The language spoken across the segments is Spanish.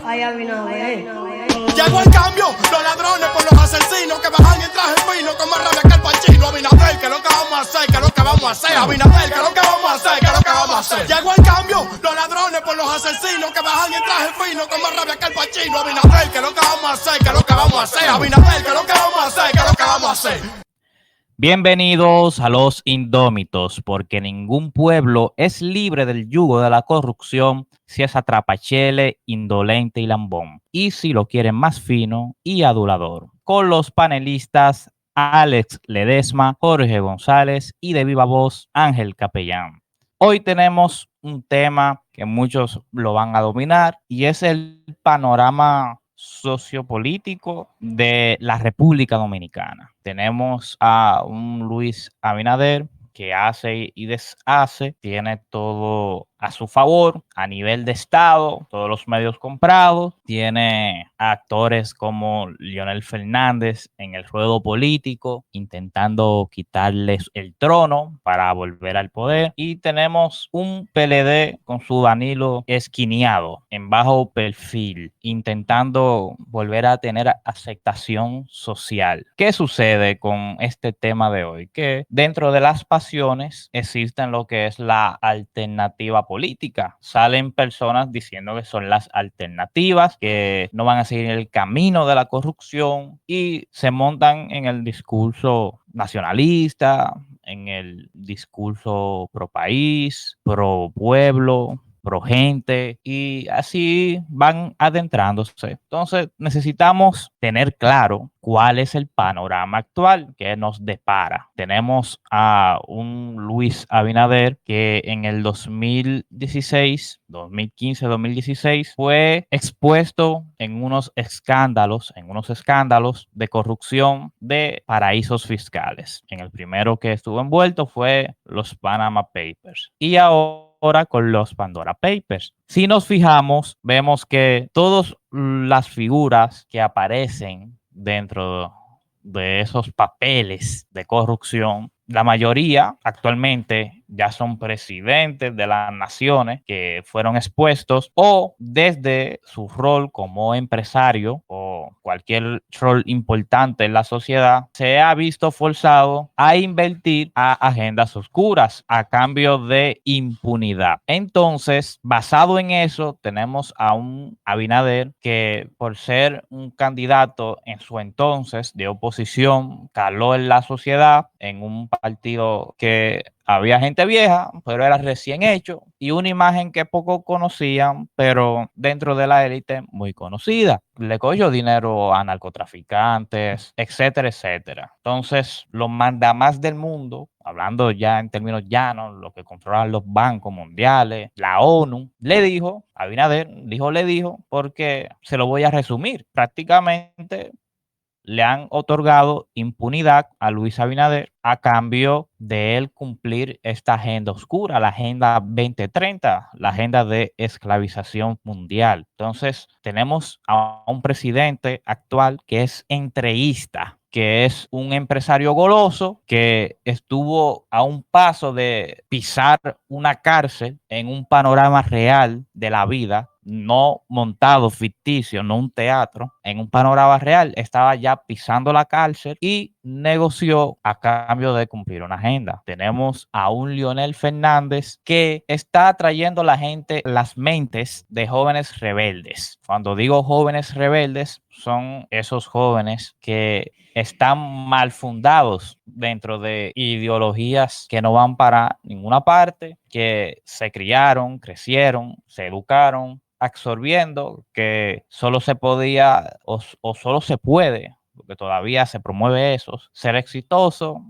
Ay, Abinader. Llegó el cambio, los ladrones por los asesinos que bajan en traje fino con más rabia que el Pachino. Abinader, que lo que vamos a hacer, que lo que vamos a hacer. Abinader, que lo que vamos a hacer, que lo que vamos a hacer. Llegó el cambio, los ladrones por los asesinos que bajan en traje fino con más rabia que el Pachino. Abinader, que lo que vamos a hacer, que lo que vamos a hacer. Abinader, que lo que vamos a hacer, que lo que vamos a hacer. Bienvenidos a los Indómitos, porque ningún pueblo es libre del yugo de la corrupción si es atrapachele, indolente y lambón, y si lo quieren más fino y adulador. Con los panelistas Alex Ledesma, Jorge González y de viva voz Ángel Capellán. Hoy tenemos un tema que muchos lo van a dominar y es el panorama sociopolítico de la República Dominicana. Tenemos a un Luis Abinader que hace y deshace, tiene todo a su favor a nivel de Estado, todos los medios comprados, tiene actores como Leonel Fernández en el ruedo político intentando quitarles el trono para volver al poder, y tenemos un PLD con su Danilo esquineado en bajo perfil intentando volver a tener aceptación social. ¿Qué sucede con este tema de hoy? Que dentro de las pasiones existen lo que es la alternativa política. Salen personas diciendo que son las alternativas, que no van a seguir el camino de la corrupción y se montan en el discurso nacionalista, en el discurso pro país, pro pueblo, pro gente, y así van adentrándose. Entonces necesitamos tener claro cuál es el panorama actual que nos depara. Tenemos a un Luis Abinader que en el 2016, 2015, 2016 fue expuesto en unos escándalos de corrupción de paraísos fiscales. En el primero que estuvo envuelto fue los Panama Papers y ahora con los Pandora Papers. Si nos fijamos, vemos que todas las figuras que aparecen dentro de esos papeles de corrupción, la mayoría actualmente ya son presidentes de las naciones que fueron expuestos, o desde su rol como empresario o cualquier rol importante en la sociedad se ha visto forzado a invertir a agendas oscuras a cambio de impunidad. Entonces, basado en eso, tenemos a un Abinader que, por ser un candidato en su entonces de oposición, caló en la sociedad en un partido que había gente vieja, pero era recién hecho, y una imagen que pocos conocían, pero dentro de la élite muy conocida. Le cogió dinero a narcotraficantes, etcétera, etcétera. Entonces, los mandamás del mundo, hablando ya en términos llanos, lo que controlan los bancos mundiales, la ONU, le dijo, Abinader le dijo, porque se lo voy a resumir, prácticamente le han otorgado impunidad a Luis Abinader a cambio de él cumplir esta agenda oscura, la Agenda 2030, la agenda de esclavización mundial. Entonces, tenemos a un presidente actual que es entreísta, que es un empresario goloso, que estuvo a un paso de pisar una cárcel en un panorama real de la vida, no montado, ficticio, no un teatro, en un panorama real, estaba ya pisando la cárcel y negoció a cambio de cumplir una agenda. Tenemos a un Leonel Fernández que está atrayendo a la gente, las mentes de jóvenes rebeldes. Cuando digo jóvenes rebeldes, son esos jóvenes que están mal fundados dentro de ideologías que no van para ninguna parte, que se criaron, crecieron, se educaron, absorbiendo que solo se podía o solo se puede, porque todavía se promueve eso, ser exitoso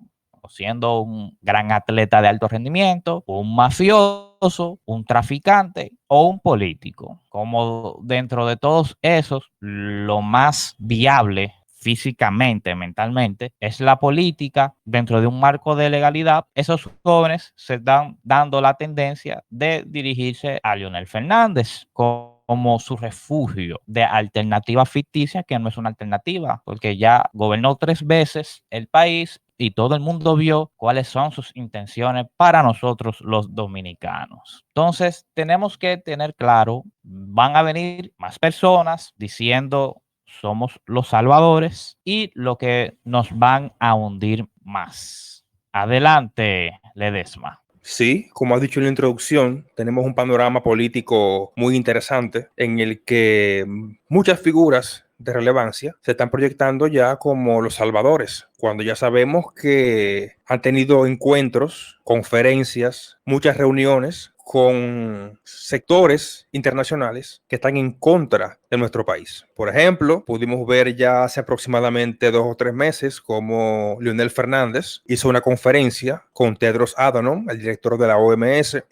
o siendo un gran atleta de alto rendimiento, un mafioso, un traficante o un político. Como dentro de todos esos, lo más viable físicamente, mentalmente, es la política dentro de un marco de legalidad. Esos jóvenes se están dando la tendencia de dirigirse a Leonel Fernández como su refugio de alternativa ficticia, que no es una alternativa, porque ya gobernó 3 veces el país y todo el mundo vio cuáles son sus intenciones para nosotros los dominicanos. Entonces, tenemos que tener claro, van a venir más personas diciendo somos los salvadores y lo que nos van a hundir más. Adelante, Ledesma. Sí, como has dicho en la introducción, tenemos un panorama político muy interesante en el que muchas figuras de relevancia se están proyectando ya como los salvadores, cuando ya sabemos que han tenido encuentros, conferencias, muchas reuniones con sectores internacionales que están en contra de nuestro país. Por ejemplo, pudimos ver ya hace aproximadamente 2 o 3 meses cómo Leonel Fernández hizo una conferencia con Tedros Adhanom, el director de la OMS.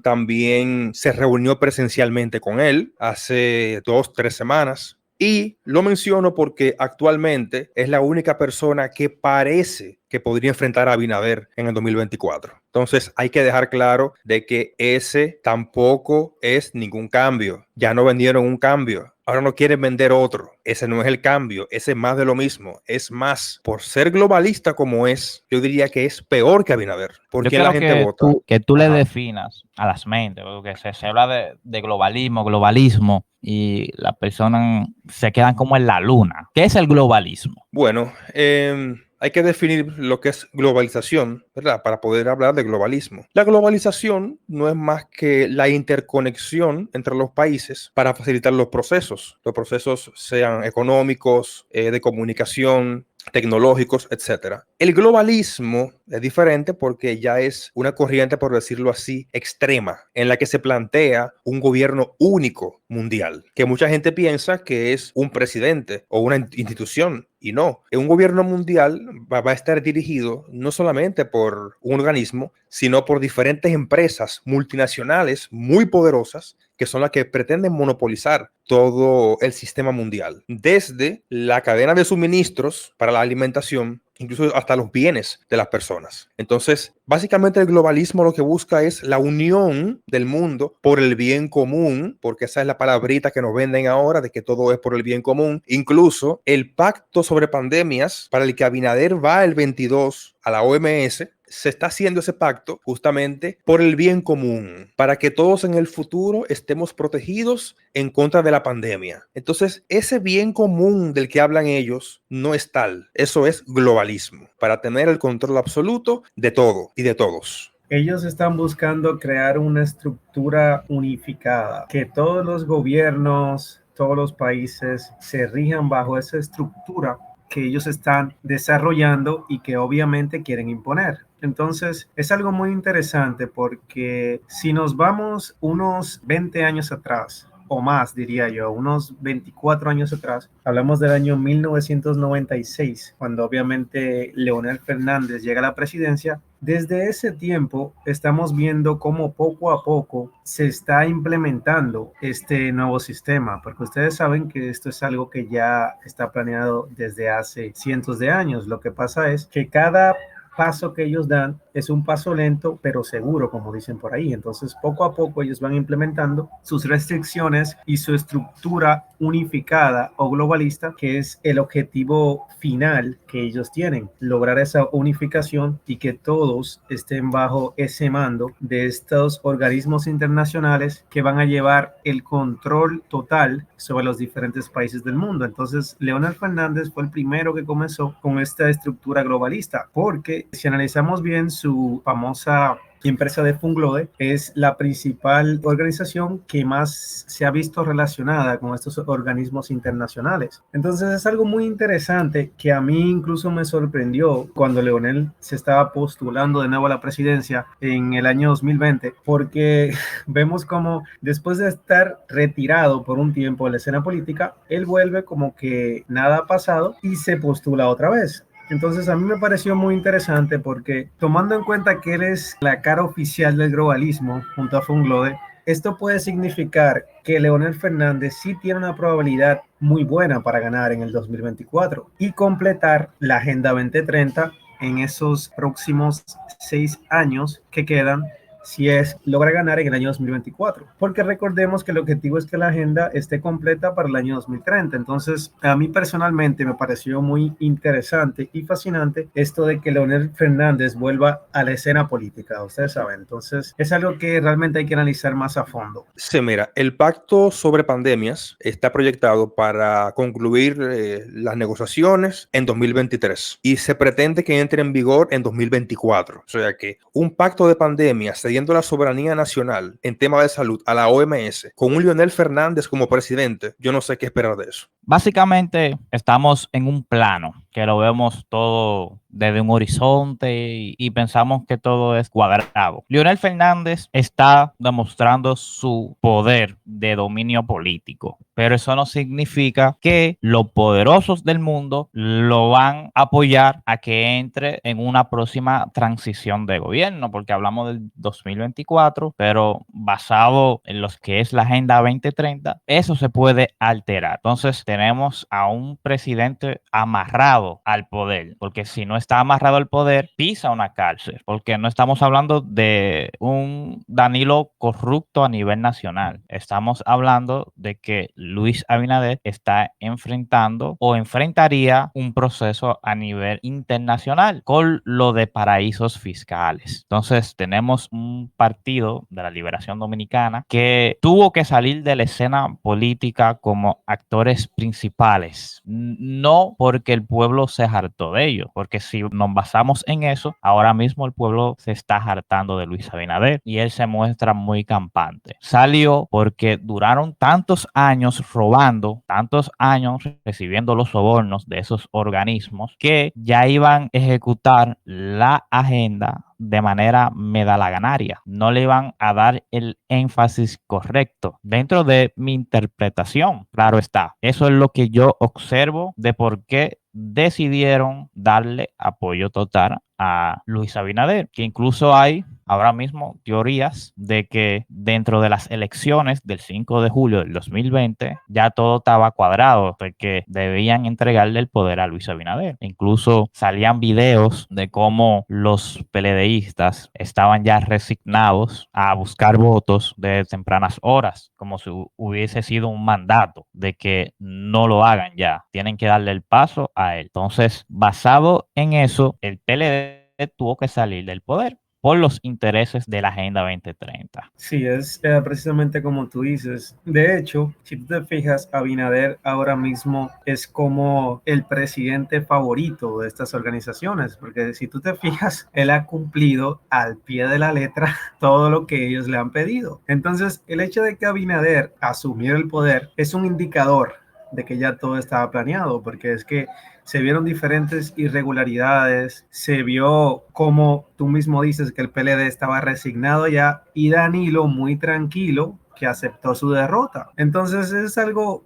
También se reunió presencialmente con él hace 2 o 3 semanas. Y lo menciono porque actualmente es la única persona que parece que podría enfrentar a Abinader en el 2024. Entonces hay que dejar claro de que ese tampoco es ningún cambio. Ya no vendieron un cambio. Ahora no quieren vender otro. Ese no es el cambio. Ese es más de lo mismo. Es más, por ser globalista como es, yo diría que es peor que Abinader. ¿Por qué la gente vota? Que tú le definas a las mentes, porque se habla de globalismo, y las personas se quedan como en la luna. ¿Qué es el globalismo? Bueno, hay que definir lo que es globalización, ¿verdad? Para poder hablar de globalismo. La globalización no es más que la interconexión entre los países para facilitar los procesos. Los procesos sean económicos, de comunicación, tecnológicos, etcétera. El globalismo es diferente porque ya es una corriente, por decirlo así, extrema, en la que se plantea un gobierno único mundial, que mucha gente piensa que es un presidente o una institución, y no. Un gobierno mundial va a estar dirigido no solamente por un organismo, sino por diferentes empresas multinacionales muy poderosas que son las que pretenden monopolizar todo el sistema mundial, desde la cadena de suministros para la alimentación, incluso hasta los bienes de las personas. Entonces, básicamente el globalismo lo que busca es la unión del mundo por el bien común, porque esa es la palabrita que nos venden ahora de que todo es por el bien común. Incluso el pacto sobre pandemias para el que Abinader va el 22 a la OMS, se está haciendo ese pacto justamente por el bien común, para que todos en el futuro estemos protegidos en contra de la pandemia. Entonces, ese bien común del que hablan ellos no es tal. Eso es globalismo, para tener el control absoluto de todo y de todos. Ellos están buscando crear una estructura unificada, que todos los gobiernos, todos los países se rijan bajo esa estructura que ellos están desarrollando y que obviamente quieren imponer. Entonces, es algo muy interesante porque si nos vamos unos 20 años atrás, o más diría yo, unos 24 años atrás, hablamos del año 1996, cuando obviamente Leonel Fernández llega a la presidencia. Desde ese tiempo estamos viendo cómo poco a poco se está implementando este nuevo sistema, porque ustedes saben que esto es algo que ya está planeado desde hace cientos de años. Lo que pasa es que cada paso que ellos dan es un paso lento pero seguro, como dicen por ahí. Entonces poco a poco ellos van implementando sus restricciones y su estructura unificada o globalista, que es el objetivo final que ellos tienen, lograr esa unificación y que todos estén bajo ese mando de estos organismos internacionales que van a llevar el control total sobre los diferentes países del mundo. Entonces Leonel Fernández fue el primero que comenzó con esta estructura globalista, porque si analizamos bien su famosa empresa de Funglode, es la principal organización que más se ha visto relacionada con estos organismos internacionales. Entonces es algo muy interesante que a mí incluso me sorprendió cuando Leonel se estaba postulando de nuevo a la presidencia en el año 2020, porque vemos como después de estar retirado por un tiempo de la escena política, él vuelve como que nada ha pasado y se postula otra vez. Entonces a mí me pareció muy interesante porque, tomando en cuenta que él es la cara oficial del globalismo junto a Funglode, esto puede significar que Leonel Fernández sí tiene una probabilidad muy buena para ganar en el 2024 y completar la Agenda 2030 en esos próximos 6 años que quedan si logra ganar en el año 2024, porque recordemos que el objetivo es que la agenda esté completa para el año 2030. Entonces, a mí personalmente me pareció muy interesante y fascinante esto de que Leonel Fernández vuelva a la escena política, ustedes saben. Entonces, es algo que realmente hay que analizar más a fondo. Sí, mira, el pacto sobre pandemias está proyectado para concluir las negociaciones en 2023 y se pretende que entre en vigor en 2024. O sea que un pacto de pandemias cediendo la soberanía nacional en tema de salud a la OMS con un Leonel Fernández como presidente, yo no sé qué esperar de eso. Básicamente estamos en un plano que lo vemos todo desde un horizonte y pensamos que todo es cuadrado. Leonel Fernández está demostrando su poder de dominio político, pero eso no significa que los poderosos del mundo lo van a apoyar a que entre en una próxima transición de gobierno, porque hablamos del 2024, pero basado en lo que es la Agenda 2030, eso se puede alterar. Entonces tenemos a un presidente amarrado al poder, porque si no está amarrado al poder, pisa una cárcel, porque no estamos hablando de un Danilo corrupto a nivel nacional, estamos hablando de que Luis Abinader está enfrentando o enfrentaría un proceso a nivel internacional con lo de paraísos fiscales. Entonces tenemos un partido de la Liberación Dominicana que tuvo que salir de la escena política como actores principales, no porque el pueblo se hartó de ello, porque si nos basamos en eso, ahora mismo el pueblo se está hartando de Luis Abinader y él se muestra muy campante. Salió porque duraron tantos años robando, tantos años recibiendo los sobornos de esos organismos que ya iban a ejecutar la agenda de manera medalaganaria. No le iban a dar el énfasis correcto dentro de mi interpretación. Claro está. Eso es lo que yo observo de por qué decidieron darle apoyo total a Luis Abinader, que incluso hay ahora mismo teorías de que dentro de las elecciones del 5 de julio del 2020 ya todo estaba cuadrado, de que debían entregarle el poder a Luis Abinader. Incluso salían videos de cómo los PLDistas estaban ya resignados a buscar votos de tempranas horas, como si hubiese sido un mandato de que no lo hagan ya, tienen que darle el paso a él. Entonces, basado en eso, el PLD tuvo que salir del poder por los intereses de la Agenda 2030. Sí, es precisamente como tú dices. De hecho, si tú te fijas, Abinader ahora mismo es como el presidente favorito de estas organizaciones, porque si tú te fijas, él ha cumplido al pie de la letra todo lo que ellos le han pedido. Entonces, el hecho de que Abinader asumiera el poder es un indicador de que ya todo estaba planeado, porque es que se vieron diferentes irregularidades, se vio como tú mismo dices que el PLD estaba resignado ya y Danilo muy tranquilo que aceptó su derrota. Entonces es algo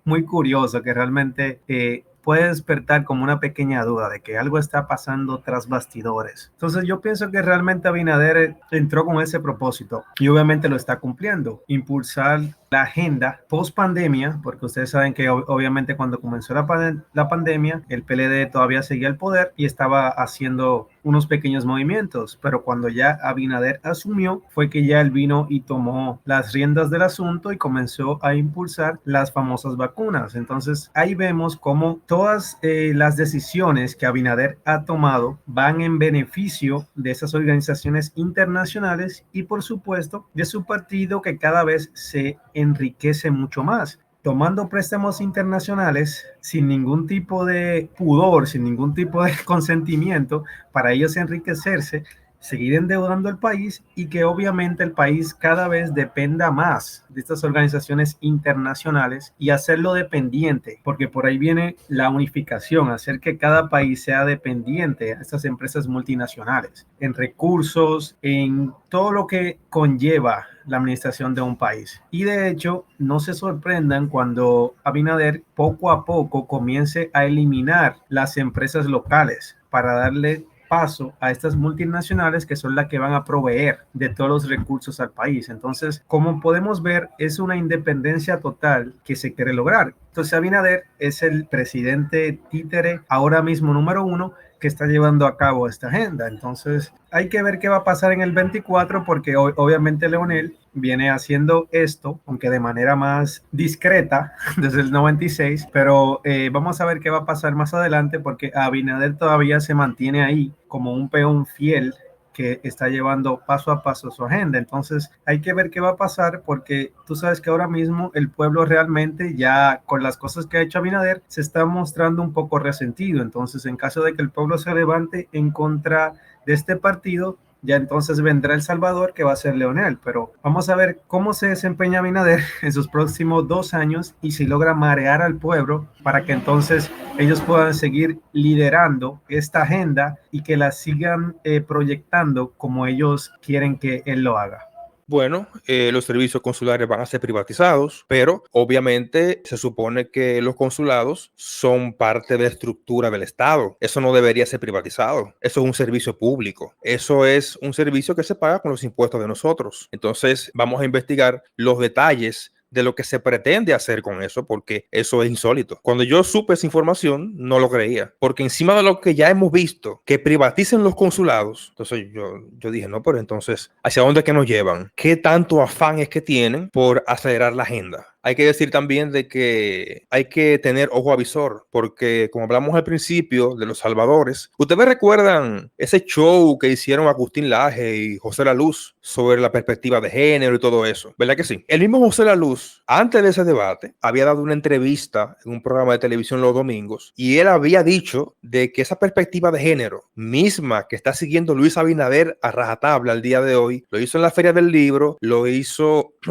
muy curioso que realmente puede despertar como una pequeña duda de que algo está pasando tras bastidores. Entonces yo pienso que realmente Abinader entró con ese propósito y obviamente lo está cumpliendo, impulsar la agenda post pandemia, porque ustedes saben que obviamente cuando comenzó la pandemia, el PLD todavía seguía el poder y estaba haciendo unos pequeños movimientos, pero cuando ya Abinader asumió, fue que ya él vino y tomó las riendas del asunto y comenzó a impulsar las famosas vacunas. Entonces ahí vemos cómo todas las decisiones que Abinader ha tomado van en beneficio de esas organizaciones internacionales y por supuesto de su partido, que cada vez se enriquece mucho más, tomando préstamos internacionales sin ningún tipo de pudor, sin ningún tipo de consentimiento para ellos enriquecerse, seguir endeudando el país y que obviamente el país cada vez dependa más de estas organizaciones internacionales y hacerlo dependiente, porque por ahí viene la unificación, hacer que cada país sea dependiente a estas empresas multinacionales en recursos, en todo lo que conlleva la administración de un país. Y de hecho, no se sorprendan cuando Abinader poco a poco comience a eliminar las empresas locales para darle paso a estas multinacionales que son las que van a proveer de todos los recursos al país. Entonces, como podemos ver, es una independencia total que se quiere lograr. Entonces, Abinader es el presidente títere ahora mismo número 1 que está llevando a cabo esta agenda. Entonces hay que ver qué va a pasar en el 24 porque obviamente Leonel viene haciendo esto, aunque de manera más discreta desde el 96, pero vamos a ver qué va a pasar más adelante porque Abinader todavía se mantiene ahí como un peón fiel que está llevando paso a paso su agenda. Entonces hay que ver qué va a pasar porque tú sabes que ahora mismo el pueblo realmente ya con las cosas que ha hecho Abinader se está mostrando un poco resentido. Entonces en caso de que el pueblo se levante en contra de este partido, ya entonces vendrá El Salvador, que va a ser Leonel. Pero vamos a ver cómo se desempeña Abinader en sus próximos 2 años y si logra marear al pueblo para que entonces ellos puedan seguir liderando esta agenda y que la sigan proyectando como ellos quieren que él lo haga. Bueno, los servicios consulares van a ser privatizados, pero obviamente se supone que los consulados son parte de la estructura del Estado. Eso no debería ser privatizado. Eso es un servicio público. Eso es un servicio que se paga con los impuestos de nosotros. Entonces, vamos a investigar los detalles de lo que se pretende hacer con eso, porque eso es insólito. Cuando yo supe esa información, no lo creía, porque encima de lo que ya hemos visto, que privaticen los consulados, entonces yo dije, no, pero entonces, ¿hacia dónde es que nos llevan? ¿Qué tanto afán es que tienen por acelerar la agenda? Hay que decir también de que hay que tener ojo avisor, porque como hablamos al principio de los salvadores, ¿ustedes recuerdan ese show que hicieron Agustín Laje y José La Luz sobre la perspectiva de género y todo eso? ¿Verdad que sí? El mismo José La Luz, antes de ese debate, había dado una entrevista en un programa de televisión los domingos y él había dicho de que esa perspectiva de género misma que está siguiendo Luis Abinader a rajatabla al día de hoy, lo hizo en la Feria del Libro, lo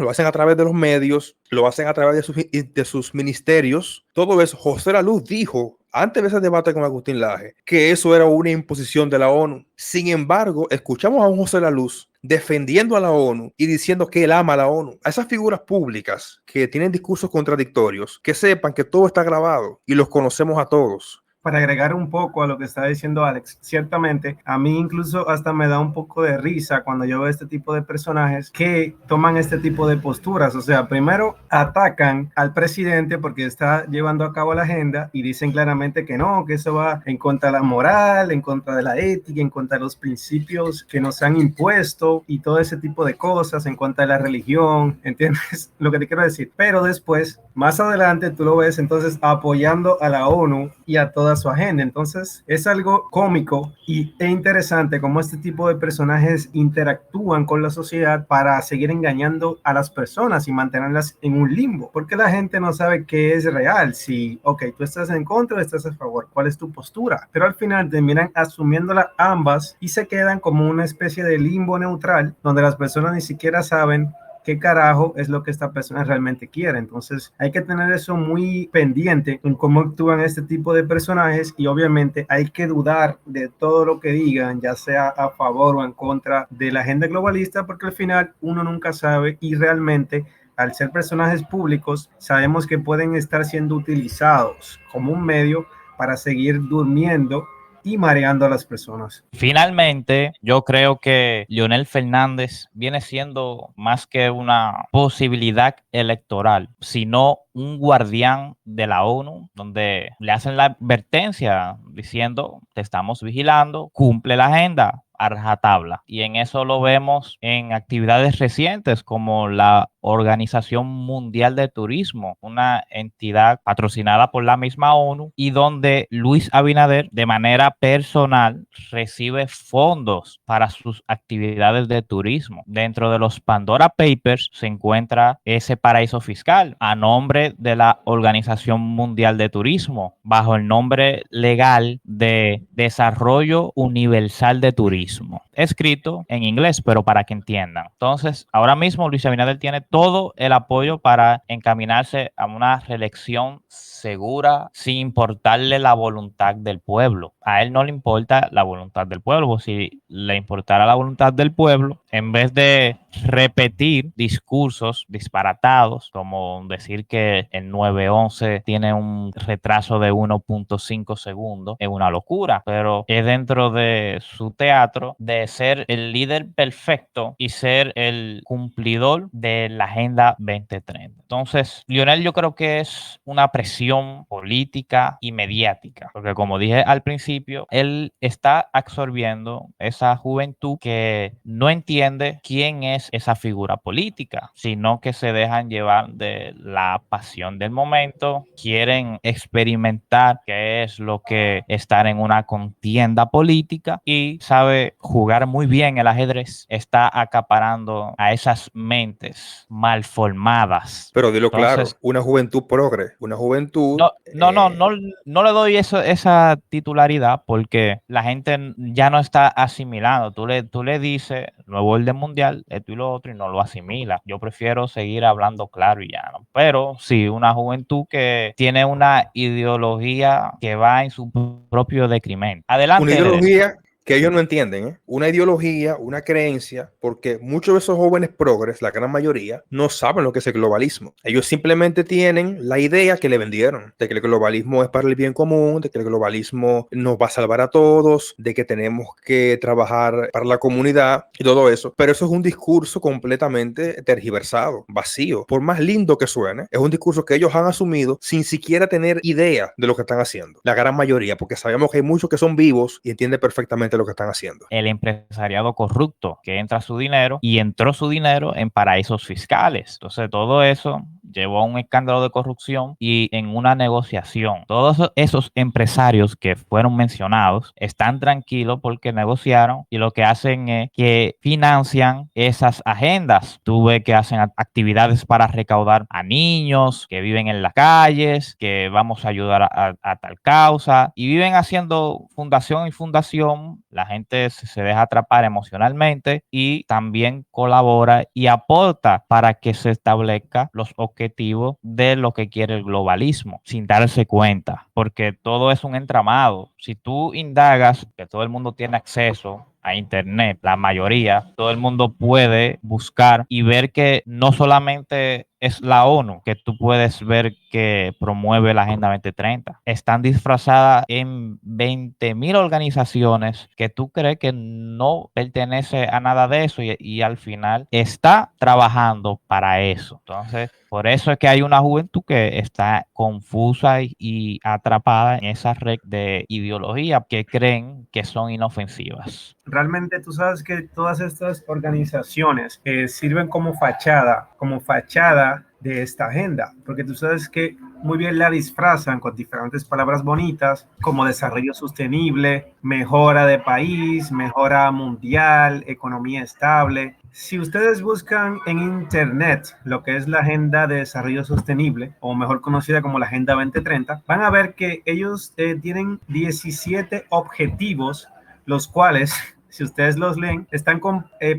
hacen a través de los medios, lo hacen a través de sus ministerios. Todo eso, José La Luz dijo antes de ese debate con Agustín Laje que eso era una imposición de la ONU. Sin embargo, escuchamos a un José La Luz defendiendo a la ONU y diciendo que él ama a la ONU. A esas figuras públicas que tienen discursos contradictorios, que sepan que todo está grabado y los conocemos a todos. Para agregar un poco a lo que está diciendo Alex, ciertamente a mí incluso hasta me da un poco de risa cuando yo veo este tipo de personajes que toman este tipo de posturas. O sea, primero atacan al presidente porque está llevando a cabo la agenda y dicen claramente que no, que eso va en contra de la moral, en contra de la ética, en contra de los principios que nos han impuesto y todo ese tipo de cosas, en contra de la religión, ¿entiendes lo que te quiero decir? Pero después, más adelante, tú lo ves entonces apoyando a la ONU y a toda su agenda. Entonces es algo cómico e interesante cómo este tipo de personajes interactúan con la sociedad para seguir engañando a las personas y mantenerlas en un limbo, porque la gente no sabe qué es real, si, ok, tú estás en contra o estás a favor, cuál es tu postura, pero al final terminan asumiéndola ambas y se quedan como una especie de limbo neutral donde las personas ni siquiera saben qué carajo es lo que esta persona realmente quiere. Entonces hay que tener eso muy pendiente en cómo actúan este tipo de personajes y obviamente hay que dudar de todo lo que digan, ya sea a favor o en contra de la agenda globalista, porque al final uno nunca sabe y realmente al ser personajes públicos sabemos que pueden estar siendo utilizados como un medio para seguir durmiendo y mareando a las personas. Finalmente, yo creo que Leonel Fernández viene siendo más que una posibilidad electoral, sino un guardián de la ONU, donde le hacen la advertencia diciendo, te estamos vigilando, cumple la agenda a rajatabla. Y en eso lo vemos en actividades recientes como la Organización Mundial de Turismo, una entidad patrocinada por la misma ONU y donde Luis Abinader de manera personal recibe fondos para sus actividades de turismo. Dentro de los Pandora Papers se encuentra ese paraíso fiscal a nombre de la Organización Mundial de Turismo, bajo el nombre legal de Desarrollo Universal de Turismo, escrito en inglés, pero para que entiendan. Entonces, ahora mismo Luis Abinader tiene todo el apoyo para encaminarse a una reelección segura sin importarle la voluntad del pueblo. A él no le importa la voluntad del pueblo, porque si le importara la voluntad del pueblo, en vez de repetir discursos disparatados, como decir que el 911 tiene un retraso de 1.5 segundos, es una locura, pero es dentro de su teatro de ser el líder perfecto y ser el cumplidor de la Agenda 2030. Entonces, Lionel, yo creo que es una presión política y mediática, porque como dije al principio, él está absorbiendo esa juventud que no entiende quién es esa figura política, sino que se dejan llevar de la pasión del momento, quieren experimentar qué es lo que estar en una contienda política y sabe jugar muy bien el ajedrez, está acaparando a esas mentes mal formadas. Pero dilo claro, Entonces, una juventud progre, una juventud... no le doy esa titularidad porque la gente ya no está asimilando. Tú le dices nuevo orden mundial, esto y lo otro, y no lo asimila. Yo prefiero seguir hablando claro y llano. Pero sí, una juventud que tiene una ideología que va en su propio decremento. Una Adelante, Ledesma. ideología que ellos no entienden, ¿eh? Una ideología, una creencia, porque muchos de esos jóvenes progres, la gran mayoría, no saben lo que es el globalismo. Ellos simplemente tienen la idea que le vendieron, de que el globalismo es para el bien común, de que el globalismo nos va a salvar a todos, de que tenemos que trabajar para la comunidad y todo eso. Pero eso es un discurso completamente tergiversado, vacío. Por más lindo que suene, es un discurso que ellos han asumido sin siquiera tener idea de lo que están haciendo. La gran mayoría, porque sabemos que hay muchos que son vivos y entienden perfectamente lo que están haciendo. El empresariado corrupto que entra su dinero y entró su dinero en paraísos fiscales. Entonces, todo eso llevó a un escándalo de corrupción y en una negociación. Todos esos empresarios que fueron mencionados están tranquilos porque negociaron y lo que hacen es que financian esas agendas. Tú ves que hacen actividades para recaudar a niños que viven en las calles, que vamos a ayudar a tal causa y viven haciendo fundación y fundación. La gente se deja atrapar emocionalmente y también colabora y aporta para que se establezca los objetivos de lo que quiere el globalismo sin darse cuenta, porque todo es un entramado. Si tú indagas, que todo el mundo tiene acceso a internet, la mayoría, todo el mundo puede buscar y ver que no solamente es la ONU que tú puedes ver que promueve la Agenda 2030. Están disfrazadas en 20.000 organizaciones que tú crees que no pertenece a nada de eso y al final está trabajando para eso. Entonces, por eso es que hay una juventud que está confusa y atrapada en esa red de ideología que creen que son inofensivas. Realmente tú sabes que todas estas organizaciones sirven como fachada de esta agenda, porque tú sabes que muy bien la disfrazan con diferentes palabras bonitas como desarrollo sostenible, mejora de país, mejora mundial, economía estable. Si ustedes buscan en internet lo que es la Agenda de Desarrollo Sostenible, o mejor conocida como la Agenda 2030, van a ver que ellos tienen 17 objetivos, los cuales, si ustedes los leen, están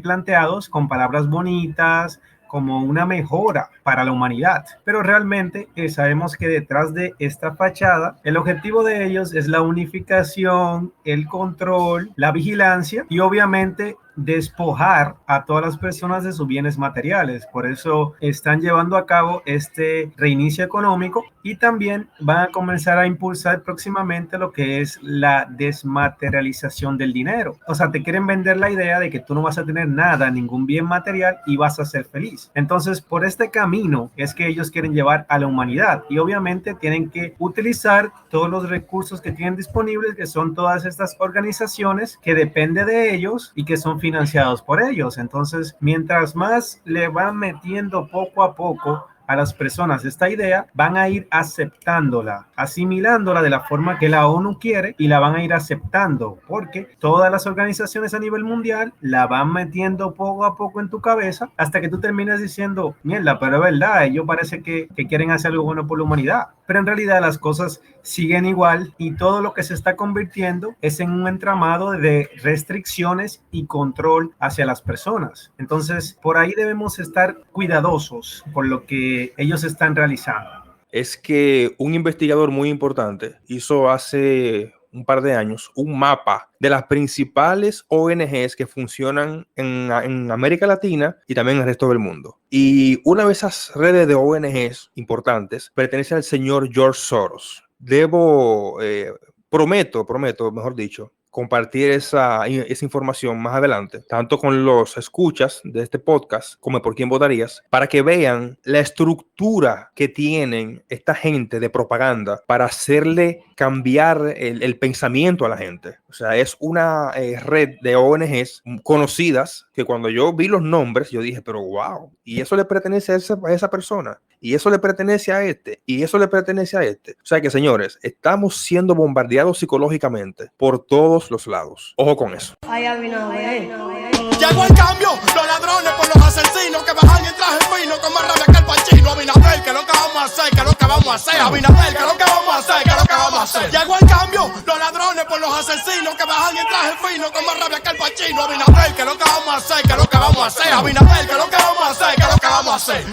planteados con palabras bonitas, como una mejora para la humanidad. Pero realmente sabemos que detrás de esta fachada, el objetivo de ellos es la unificación, el control, la vigilancia y obviamente despojar a todas las personas de sus bienes materiales. Por eso están llevando a cabo este reinicio económico y también van a comenzar a impulsar próximamente lo que es la desmaterialización del dinero. O sea, te quieren vender la idea de que tú no vas a tener nada, ningún bien material y vas a ser feliz. Entonces, por este camino es que ellos quieren llevar a la humanidad y obviamente tienen que utilizar todos los recursos que tienen disponibles, que son todas estas organizaciones que dependen de ellos y que son financiados por ellos. Entonces, mientras más le van metiendo poco a poco a las personas esta idea, van a ir aceptándola, asimilándola de la forma que la ONU quiere y la van a ir aceptando, porque todas las organizaciones a nivel mundial la van metiendo poco a poco en tu cabeza hasta que tú terminas diciendo, mierda, pero es verdad, ellos parece que quieren hacer algo bueno por la humanidad, pero en realidad las cosas siguen igual y todo lo que se está convirtiendo es en un entramado de restricciones y control hacia las personas. Entonces, por ahí debemos estar cuidadosos con lo que ellos están realizando. Es que un investigador muy importante hizo hace un par de años un mapa de las principales ONGs que funcionan en América Latina y también en el resto del mundo. Y una de esas redes de ONGs importantes pertenece al señor George Soros. Prometo, mejor dicho, compartir esa información más adelante, tanto con los escuchas de este podcast como por quién votarías, para que vean la estructura que tienen esta gente de propaganda para hacerle cambiar el pensamiento a la gente. O sea, es una red de ONGs conocidas que cuando yo vi los nombres, yo dije, pero wow, y eso le pertenece a esa persona, y eso le pertenece a este, y eso le pertenece a este. O sea que, señores, estamos siendo bombardeados psicológicamente por todos los lados. Ojo con eso. Ay, Abinader. Llegó el cambio, los ladrones por los asesinos que bajan en traje fino con más rabia que el Pachino. Abinader, que lo que vamos a hacer, que lo que vamos a hacer. Abinader, que lo que vamos a hacer, que lo que vamos a hacer. Llegó el cambio, los ladrones por los asesinos que bajan en traje fino con más rabia que el Pachino. Abinader, que lo que vamos a hacer, que lo que vamos a hacer. Abinader, que lo que vamos a hacer, que lo que vamos a hacer.